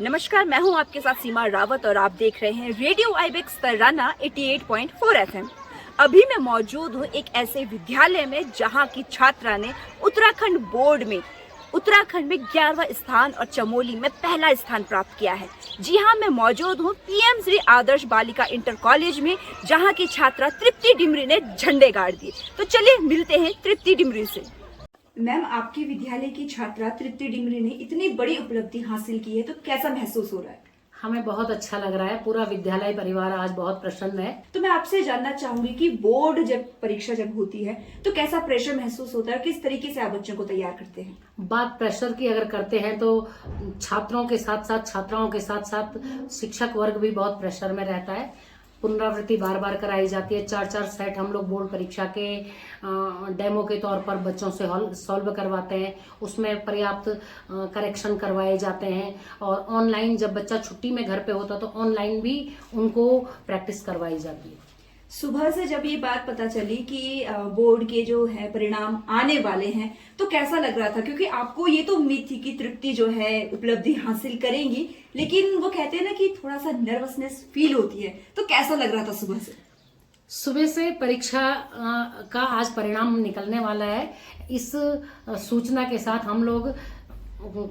नमस्कार, मैं हूं आपके साथ सीमा रावत और आप देख रहे हैं रेडियो आईबेक्स तराना 88.4 एफएम। अभी मैं मौजूद हूं एक ऐसे विद्यालय में जहां की छात्रा ने उत्तराखंड बोर्ड में उत्तराखंड में 11वां स्थान और चमोली में पहला स्थान प्राप्त किया है। जी हां, मैं मौजूद हूं पीएम श्री आदर्श बालिका इंटर कॉलेज में, जहां की छात्रा तृप्ति डिमरी ने झंडे गाड़ दिए। तो चलिए मिलते हैं तृप्ति डिमरी से। मैम, आपके विद्यालय की छात्रा तृप्ति डिमरी ने इतनी बड़ी उपलब्धि हासिल की है, तो कैसा महसूस हो रहा है? हमें बहुत अच्छा लग रहा है। पूरा विद्यालय परिवार आज बहुत प्रसन्न है। तो मैं आपसे जानना चाहूंगी कि बोर्ड जब परीक्षा होती है तो कैसा प्रेशर महसूस होता है, किस तरीके से आप बच्चों को तैयार करते हैं? बात प्रेशर की अगर करते हैं तो छात्रों के साथ साथ छात्राओं के साथ साथ शिक्षक वर्ग भी बहुत प्रेशर में रहता है। पुनरावृत्ति बार बार कराई जाती है। 4-4 सेट हम लोग बोर्ड परीक्षा के डेमो के तौर पर बच्चों से सॉल्व करवाते हैं। उसमें पर्याप्त करेक्शन करवाए जाते हैं और ऑनलाइन जब बच्चा छुट्टी में घर पे होता तो ऑनलाइन भी उनको प्रैक्टिस करवाई जाती है। सुबह से जब ये बात पता चली कि बोर्ड के जो है परिणाम आने वाले हैं, तो कैसा लग रहा था? क्योंकि आपको ये तो उम्मीद थी कि तृप्ति जो है उपलब्धि हासिल करेंगी, लेकिन वो कहते हैं ना कि थोड़ा सा नर्वसनेस फील होती है, तो कैसा लग रहा था सुबह से? सुबह से परीक्षा का आज परिणाम निकलने वाला है। इस सूचना के साथ हम लोग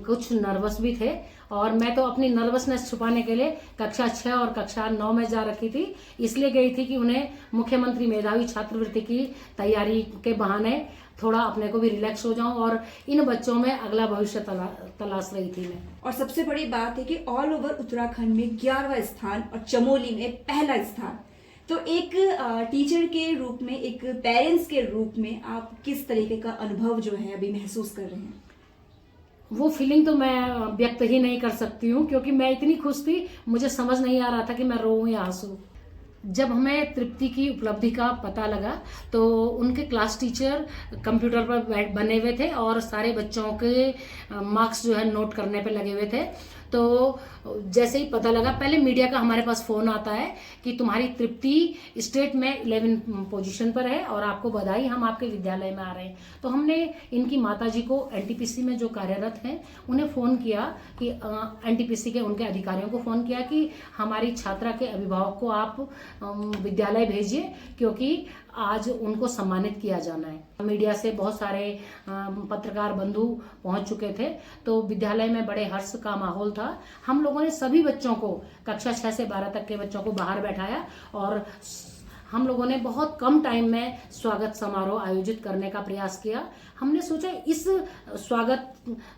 कुछ नर्वस भी थे और मैं तो अपनी नर्वसनेस छुपाने के लिए कक्षा 6 और कक्षा 9 में जा रखी थी। इसलिए गई थी कि उन्हें मुख्यमंत्री मेधावी छात्रवृत्ति की तैयारी के बहाने थोड़ा अपने को भी रिलैक्स हो जाऊं और इन बच्चों में अगला भविष्य तलाश रही थी मैं। और सबसे बड़ी बात है कि ऑल ओवर उत्तराखंड में 11वां स्थान और चमोली में पहला स्थान। तो एक टीचर के रूप में, एक पेरेंट्स के रूप में आप किस तरीके का अनुभव जो है अभी महसूस कर रहे हैं? वो फीलिंग तो मैं व्यक्त ही नहीं कर सकती हूँ, क्योंकि मैं इतनी खुश थी, मुझे समझ नहीं आ रहा था कि मैं रोऊं या हंसूं। जब हमें तृप्ति की उपलब्धि का पता लगा तो उनके क्लास टीचर कंप्यूटर पर बने हुए थे और सारे बच्चों के मार्क्स जो है नोट करने पे लगे हुए थे। तो जैसे ही पता लगा, पहले मीडिया का हमारे पास फोन आता है कि तुम्हारी तृप्ति स्टेट में 11 पोजीशन पर है और आपको बधाई, हम आपके विद्यालय में आ रहे हैं। तो हमने इनकी माताजी को एनटीपीसी में जो कार्यरत हैं उन्हें फोन किया कि एनटीपीसी के उनके अधिकारियों को फोन किया कि हमारी छात्रा के अभिभावक को आप विद्यालय भेजिए, क्योंकि आज उनको सम्मानित किया जाना है। मीडिया से बहुत सारे पत्रकार बंधु पहुंच चुके थे, तो विद्यालय में बड़े हर्ष का माहौल था। हम लोगों ने सभी बच्चों को, कक्षा 6 से 12 तक के बच्चों को बाहर बैठाया और हम लोगों ने बहुत कम टाइम में स्वागत समारोह आयोजित करने का प्रयास किया। हमने सोचा इस स्वागत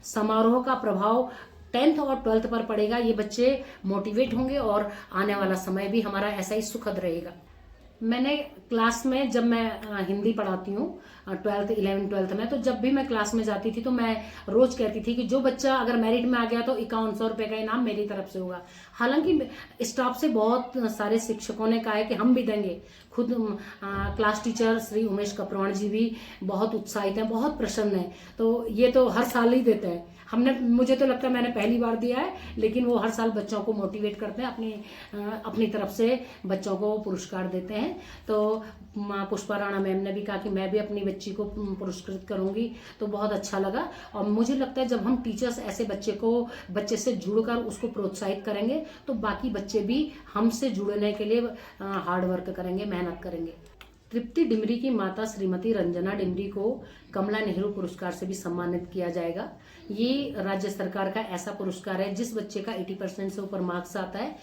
समारोह का प्रभाव 10th और 12th पर पड़ेगा, ये बच्चे मोटिवेट होंगे और आने वाला समय भी हमारा ऐसा ही सुखद रहेगा। मैंने क्लास में, जब मैं हिंदी पढ़ाती हूँ 12th 11th 12th में, तो जब भी मैं क्लास में जाती थी तो मैं रोज कहती थी कि जो बच्चा अगर मेरिट में आ गया तो 5100 रुपए का इनाम मेरी तरफ से होगा। हालांकि स्टाफ से बहुत सारे शिक्षकों ने कहा है कि हम भी देंगे। खुद क्लास टीचर श्री उमेश कपरवाण जी भी बहुत उत्साहित हैं, बहुत प्रसन्न हैं। तो ये तो हर साल ही देते हैं। मुझे तो लगता है मैंने पहली बार दिया है, लेकिन वो हर साल बच्चों को मोटिवेट करते हैं, अपनी तरफ से बच्चों को पुरस्कार देते हैं। तो पुष्पा राणा मैम ने भी कहा कि मैं भी अपनी बच्ची को पुरस्कृत करूंगी, तो बहुत अच्छा लगा। और मुझे लगता है जब हम टीचर्स ऐसे बच्चे से जुड़कर उसको प्रोत्साहित करेंगे तो बाकी बच्चे भी हमसे जुड़ने के लिए हार्ड वर्क करेंगे, मेहनत करेंगे। तृप्ति डिमरी की माता श्रीमती रंजना डिमरी को कमला नेहरू पुरस्कार से भी सम्मानित किया जाएगा। ये राज्य सरकार का ऐसा पुरस्कार है जिस बच्चे का 80% से ऊपर मार्क्स आता है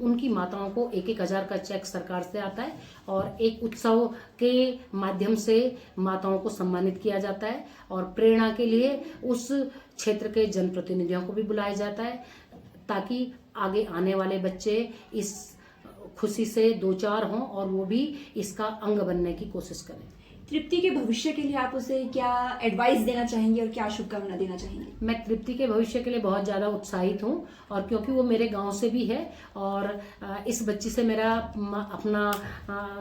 उनकी माताओं को 1-1 हजार का चेक सरकार से आता है और एक उत्सव के माध्यम से माताओं को सम्मानित किया जाता है और प्रेरणा के लिए उस क्षेत्र के जनप्रतिनिधियों को भी बुलाया जाता है, ताकि आगे आने वाले बच्चे इस खुशी से 2-4 हों और वो भी इसका अंग बनने की कोशिश करें। तृप्ति के भविष्य के लिए आप उसे क्या एडवाइस देना चाहेंगे और क्या शुभकामना देना चाहेंगे? मैं तृप्ति के भविष्य के लिए बहुत ज़्यादा उत्साहित हूँ, और क्योंकि वो मेरे गांव से भी है और इस बच्ची से मेरा अपना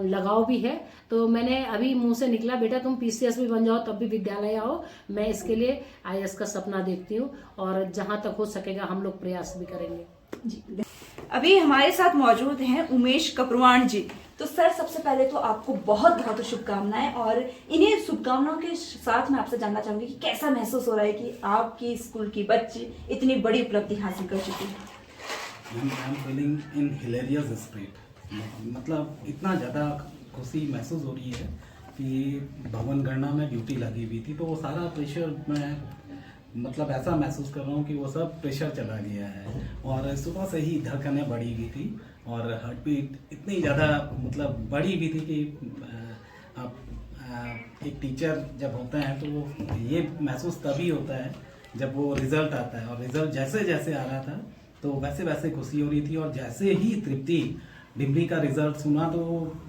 लगाव भी है, तो मैंने अभी मुंह से निकला, बेटा तुम पीसीएस भी बन जाओ तब भी विद्यालय आओ। मैं इसके लिए आईएएस का सपना देखती हूँ और जहाँ तक हो सकेगा हम लोग प्रयास भी करेंगे जी। अभी हमारे साथ मौजूद हैं उमेश कपरवाण जी। तो सर, सबसे पहले तो आपको बहुत बहुत शुभकामनाएं, और इन्हीं शुभकामनाओं के साथ मैं आपसे जानना चाहूंगी कि कैसा महसूस हो रहा है कि आपकी स्कूल की बच्ची इतनी बड़ी उपलब्धि हासिल कर चुकी है? I'm feeling in hilarious state. मतलब इतना ज़्यादा खुशी महसूस हो रही है कि भवन गणना में ड्यूटी लगी हुई थी, तो वो सारा प्रेशर मैं मतलब ऐसा महसूस कर रहा हूँ कि वो सब प्रेशर चला गया है। और सुबह से ही धड़कनें बढ़ी हुई थी और हार्ट बीट इतनी ज़्यादा मतलब बढ़ी हुई थी कि एक टीचर जब होते हैं तो वो ये महसूस तभी होता है जब वो रिज़ल्ट आता है, और रिज़ल्ट जैसे जैसे आ रहा था तो वैसे वैसे खुशी हो रही थी। और जैसे ही तृप्ति डिम्पली का रिज़ल्ट सुना तो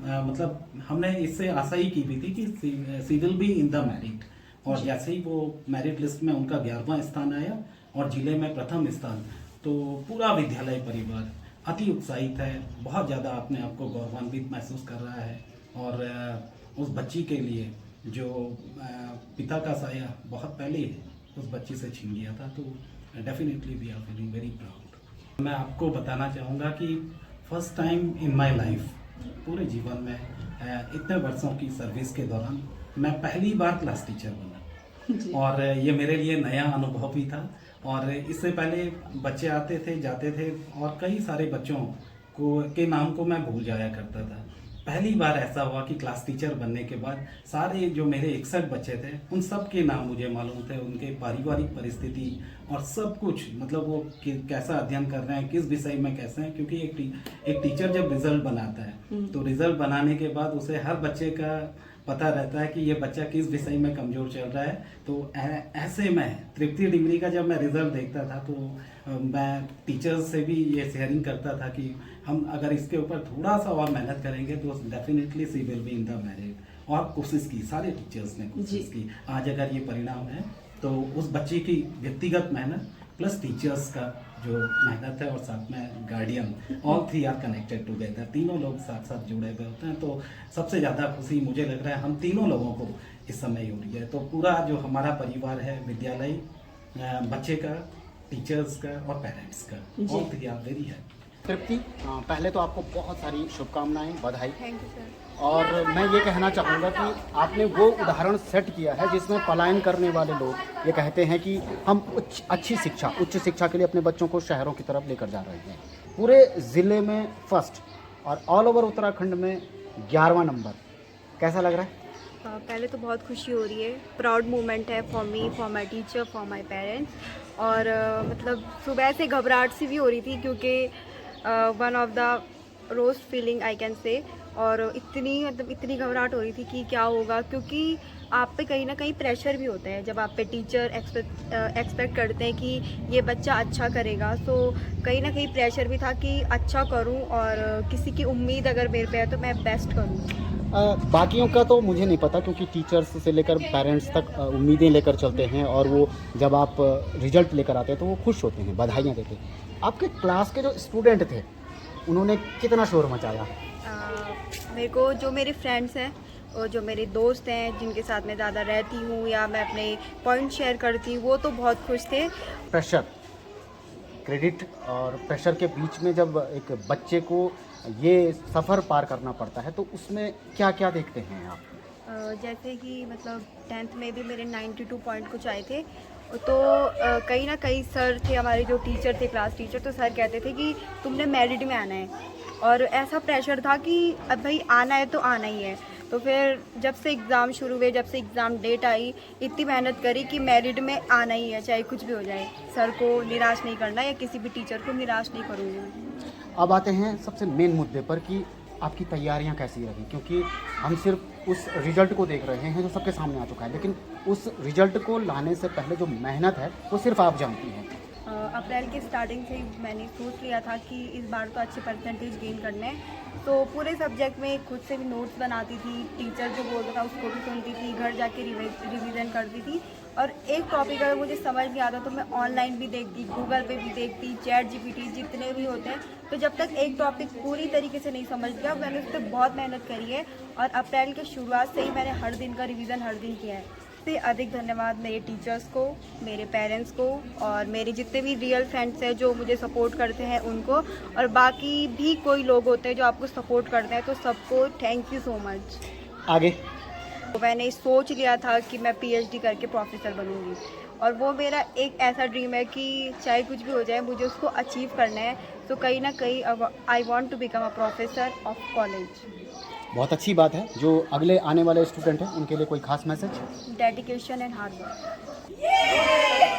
मतलब हमने इससे आशा ही की भी थी कि she will be in the merit, और जैसे ही वो मेरिट लिस्ट में उनका 11वां स्थान आया और जिले में प्रथम स्थान, तो पूरा विद्यालय परिवार अति उत्साहित है, बहुत ज़्यादा अपने आप को गौरवान्वित महसूस कर रहा है। और उस बच्ची के लिए जो पिता का साया बहुत पहले उस बच्ची से छीन गया था, तो definitely we are feeling very proud. मैं आपको बताना चाहूँगा कि first time in my life, पूरे जीवन में इतने वर्षों की सर्विस के दौरान मैं पहली बार क्लास टीचर बना, और ये मेरे लिए नया अनुभव भी था। और इससे पहले बच्चे आते थे जाते थे और कई सारे बच्चों के नाम को मैं भूल जाया करता था। पहली बार ऐसा हुआ कि क्लास टीचर बनने के बाद सारे जो मेरे 61 बच्चे थे उन सब के नाम मुझे मालूम थे, उनके पारिवारिक परिस्थिति और सब कुछ, मतलब वो कैसा अध्ययन कर रहे हैं, किस विषय में कैसे हैं। क्योंकि एक टीचर जब रिजल्ट बनाता है तो रिजल्ट बनाने के बाद उसे हर बच्चे का पता रहता है कि ये बच्चा किस विषय में कमज़ोर चल रहा है। तो ऐसे में तृप्ति डिग्री का जब मैं रिज़ल्ट देखता था तो मैं टीचर्स से भी ये शेयरिंग करता था कि हम अगर इसके ऊपर थोड़ा सा और मेहनत करेंगे तो definitely she will be in the merit. और कोशिश की, सारे टीचर्स ने कोशिश की। आज अगर ये परिणाम है तो उस बच्चे की व्यक्तिगत मेहनत प्लस टीचर्स का जो मेहनत है और साथ में guardian, all three are connected together, तीनों लोग साथ साथ जुड़े हुए होते हैं। तो सबसे ज़्यादा खुशी मुझे लग रहा है हम तीनों लोगों को इस समय हो रही है। तो पूरा जो हमारा परिवार है, विद्यालय, बच्चे का, टीचर्स का और पेरेंट्स का, all three are very happy. Tripti, पहले तो आपको बहुत सारी शुभकामनाएं, बधाई। Thank you sir. और मैं ये कहना चाहूँगा कि आपने वो उदाहरण सेट किया है जिसमें पलायन करने वाले लोग ये कहते हैं कि हम उच्च शिक्षा के लिए अपने बच्चों को शहरों की तरफ लेकर जा रहे हैं। पूरे ज़िले में फर्स्ट और ऑल ओवर उत्तराखंड में 11वां नंबर, कैसा लग रहा है? पहले तो बहुत खुशी हो रही है, प्राउड मोमेंट है for me, for my teacher, for my parents. और मतलब सुबह से घबराहट सी भी हो रही थी क्योंकि one of the roast feeling I can say. और इतनी घबराहट हो रही थी कि क्या होगा, क्योंकि आप पे कहीं ना कहीं प्रेशर भी होता है जब आप पे टीचर एक्सपेक्ट करते हैं कि ये बच्चा अच्छा करेगा। तो कहीं ना कहीं प्रेशर भी था कि अच्छा करूं, और किसी की उम्मीद अगर मेरे पे है तो मैं बेस्ट करूं। बाकियों का तो मुझे नहीं पता, क्योंकि टीचर्स से लेकर पेरेंट्स तक उम्मीदें लेकर चलते हैं, और वो जब आप रिजल्ट लेकर आते हैं तो वो खुश होते हैं, बधाइयाँ देते हैं। आपके क्लास के जो स्टूडेंट थे उन्होंने कितना शोर मचाया? मेरे को जो मेरे फ्रेंड्स हैं और जो मेरे दोस्त हैं जिनके साथ मैं ज़्यादा रहती हूँ या मैं अपने पॉइंट शेयर करती हूँ, वो तो बहुत खुश थे। प्रेशर, क्रेडिट और प्रेशर के बीच में जब एक बच्चे को ये सफ़र पार करना पड़ता है तो उसमें क्या क्या देखते हैं आप? जैसे कि मतलब 10th में भी मेरे 92 पॉइंट कुछ आए थे, तो कहीं ना कहीं सर थे हमारे जो टीचर थे, क्लास टीचर, तो सर कहते थे कि तुमने मेरिट में आना है। और ऐसा प्रेशर था कि अब भाई आना है तो आना ही है। तो फिर जब से एग्ज़ाम शुरू हुए, जब से एग्ज़ाम डेट आई, इतनी मेहनत करी कि मेरिट में आना ही है, चाहे कुछ भी हो जाए। सर को निराश नहीं करना या किसी भी टीचर को निराश नहीं करूँगी मैं। अब आते हैं सबसे मेन मुद्दे पर कि आपकी तैयारियां कैसी रही, क्योंकि हम सिर्फ उस रिजल्ट को देख रहे हैं जो सबके सामने आ चुका है, लेकिन उस रिजल्ट को लाने से पहले जो मेहनत है वो सिर्फ आप जानती हैं। अप्रैल के स्टार्टिंग से ही मैंने सोच लिया था कि इस बार तो अच्छे परसेंटेज गेन करने हैं। तो पूरे सब्जेक्ट में खुद से भी नोट्स बनाती थी, टीचर जो बोलता था उसको भी सुनती थी, घर जाके रिवीजन करती थी। और एक टॉपिक अगर मुझे समझ नहीं आता तो मैं ऑनलाइन भी देखती, गूगल पे भी देखती, ChatGPT जितने भी होते हैं। तो जब तक एक टॉपिक पूरी तरीके से नहीं समझ गया, मैंने उस पर बहुत मेहनत करी है। और अप्रैल के शुरुआत से ही मैंने हर दिन का रिवीजन हर दिन किया है। से अधिक धन्यवाद मेरे टीचर्स को, मेरे पेरेंट्स को, और मेरे जितने भी रियल फ्रेंड्स हैं जो मुझे सपोर्ट करते हैं उनको, और बाकी भी कोई लोग होते हैं जो आपको सपोर्ट करते हैं, तो सबको थैंक यू सो मच। आगे तो मैंने सोच लिया था कि मैं PhD करके प्रोफेसर बनूंगी, और वो मेरा एक ऐसा ड्रीम है कि चाहे कुछ भी हो जाए मुझे उसको अचीव करना है। तो कहीं ना कहीं I want to become a professor of college. बहुत अच्छी बात है। जो अगले आने वाले स्टूडेंट हैं उनके लिए कोई खास message? Dedication and hard work.